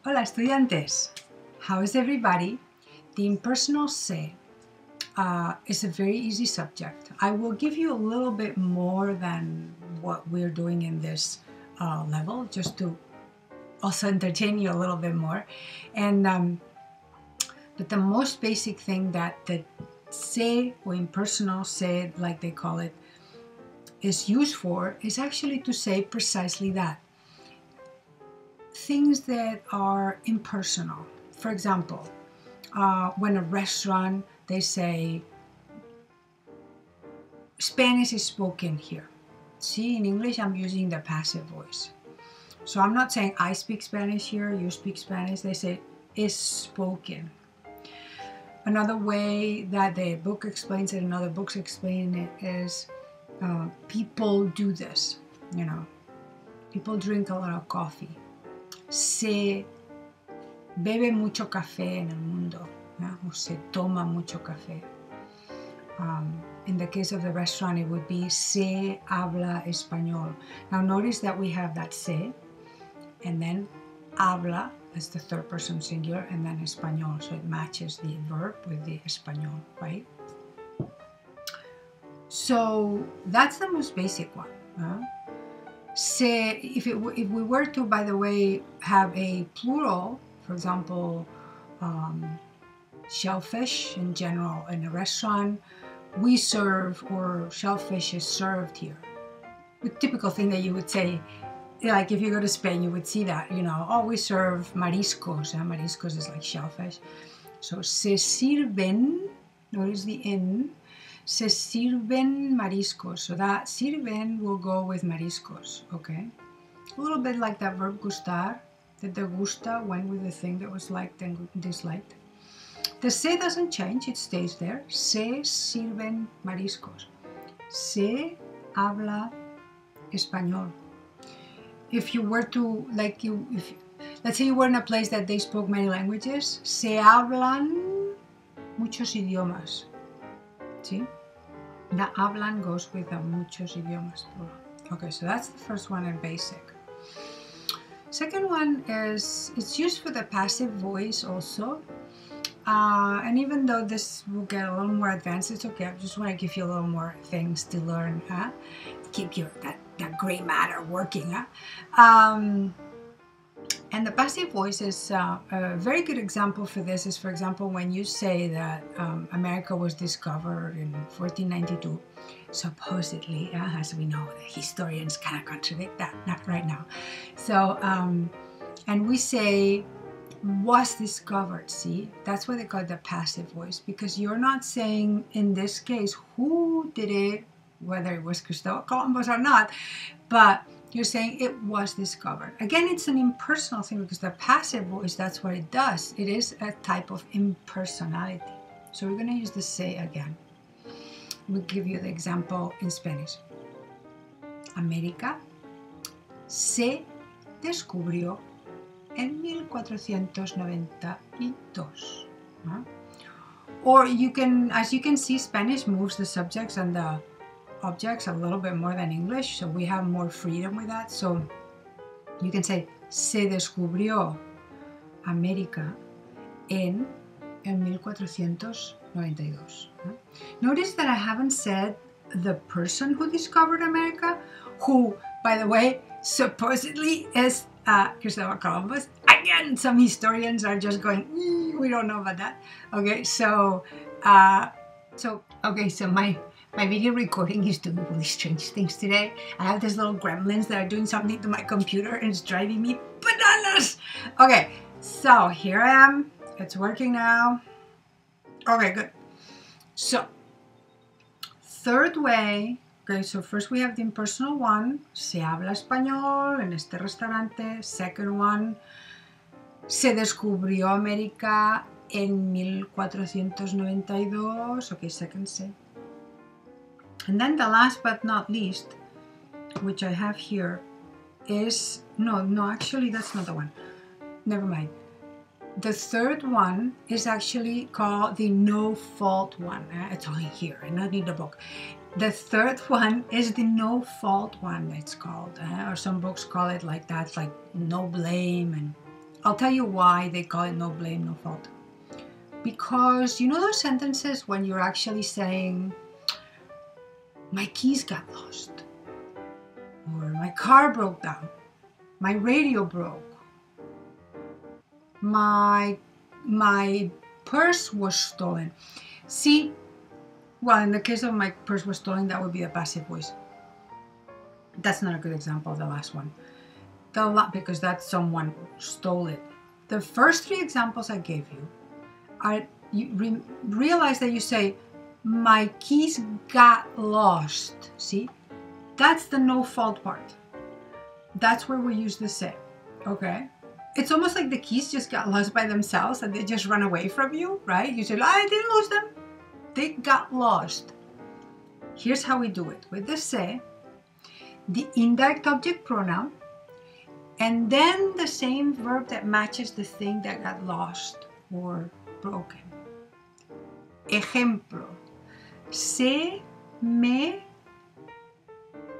Hola estudiantes! How is everybody? The impersonal se is a very easy subject. I will give you a little bit more than what we're doing in this level, just to also entertain you a little bit more. And but the most basic thing that the se or impersonal se, like they call it, is used for is actually to say precisely that. Things that are impersonal. For example, when a restaurant, they say, Spanish is spoken here. See, in English, I'm using the passive voice. So I'm not saying I speak Spanish here, you speak Spanish. They say is spoken. Another way that the book explains it and other books explain it is people do this, you know. People drink a lot of coffee. Se bebe mucho café en el mundo, o se toma mucho café. In the case of the restaurant, it would be se habla español. Now notice that we have that se, and then habla as the third person singular, and then español, so it matches the verb with the español, right? So that's the most basic one. Se, if we were to, by the way, have a plural, for example, shellfish in general in a restaurant, we serve, or shellfish is served here. The typical thing that you would say, like if you go to Spain, you would see that, you know, oh, we serve mariscos. Mariscos is like shellfish. So se sirven, notice the in, se sirven mariscos. So that sirven will go with mariscos, okay? A little bit like that verb gustar, that the gusta went with the thing that was liked and disliked. The se doesn't change, it stays there. Se sirven mariscos. Se habla español. If you were to, like, let's say you were in a place that they spoke many languages, se hablan muchos idiomas. See? The hablan goes with the muchos idiomas. Okay, so that's the first one in basic. Second one is, it's used for the passive voice also. And even though this will get a little more advanced, it's okay. I just want to give you a little more things to learn. Keep your that gray matter working. And the passive voice is a very good example for this is, for example, when you say that America was discovered in 1492, supposedly, as we know, the historians kind of contradict that, not right now. So, and we say, was discovered, see? That's why they call it the passive voice, because you're not saying, in this case, who did it, whether it was Christopher Columbus or not, but you're saying it was discovered. Again, it's an impersonal thing because the passive voice, that's what it does. It is a type of impersonality. So we're going to use the se again. We'll give you the example in Spanish. América se descubrió en 1492. Or you can, as you can see, Spanish moves the subjects and the objects a little bit more than English, so we have more freedom with that. So you can say se descubrió América en el 1492. Notice that I haven't said the person who discovered America, who, by the way, supposedly is Christopher Columbus. Again, some historians are just going, we don't know about that. Okay, so my video recording is doing really strange things today. I have these little gremlins that are doing something to my computer and it's driving me bananas. Okay, so here I am. It's working now. Okay, good. So, third way. Okay, so first we have the impersonal one. Se habla español en este restaurante. Second one. Se descubrió América en 1492. Okay, second se. And then the last but not least, which I have here, is, no, actually that's not the one. Never mind. The third one is actually called the no fault one. It's only here, and not in the book. The third one is the no fault one, it's called. Or some books call it like that, like no blame. And I'll tell you why they call it no blame, no fault. Because you know those sentences when you're actually saying, my keys got lost, or my car broke down, my radio broke, my purse was stolen. See, well, in the case of my purse was stolen, that would be a passive voice. That's not a good example, the last one. Because that's someone stole it. The first three examples I gave you are, you realize that you say, my keys got lost. See, that's the no fault part. That's where we use the say, okay? It's almost like the keys just got lost by themselves and they just run away from you, right? You say, I didn't lose them. They got lost. Here's how we do it. With the say, the indirect object pronoun, and then the same verb that matches the thing that got lost or broken. Ejemplo, se me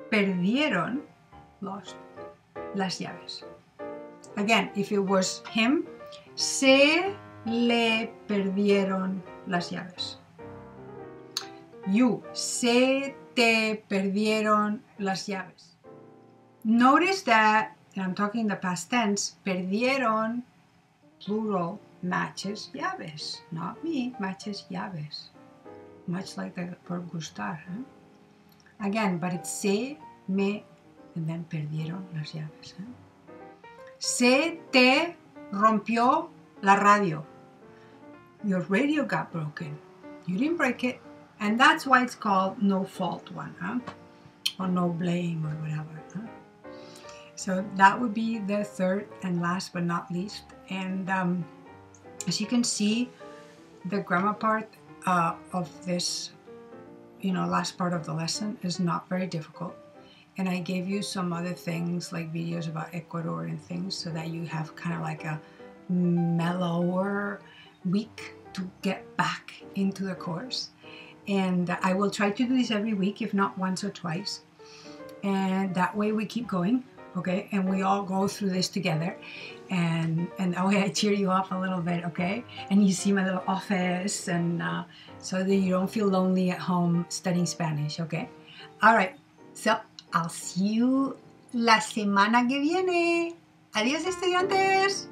perdieron, lost, las llaves. Again, if it was him, se le perdieron las llaves. You, se te perdieron las llaves. Notice that, and I'm talking the past tense, perdieron, plural, matches llaves. Not me, matches llaves. Much like the verb gustar. Huh? Again, but it's se, me, and then perdieron las llaves. Huh? Se te rompió la radio. Your radio got broken. You didn't break it. And that's why it's called no fault one, huh? Or no blame or whatever. Huh? So that would be the third and last but not least. And as you can see, the grammar part of this, last part of the lesson is not very difficult. And I gave you some other things like videos about Ecuador and things so that you have kind of like a mellower week to get back into the course. And I will try to do this every week, if not once or twice. And that way we keep going, okay? And we all go through this together. And that way I cheer you up a little bit, okay? And you see my little office, and so that you don't feel lonely at home studying Spanish, okay? All right, so I'll see you la semana que viene. Adiós, estudiantes.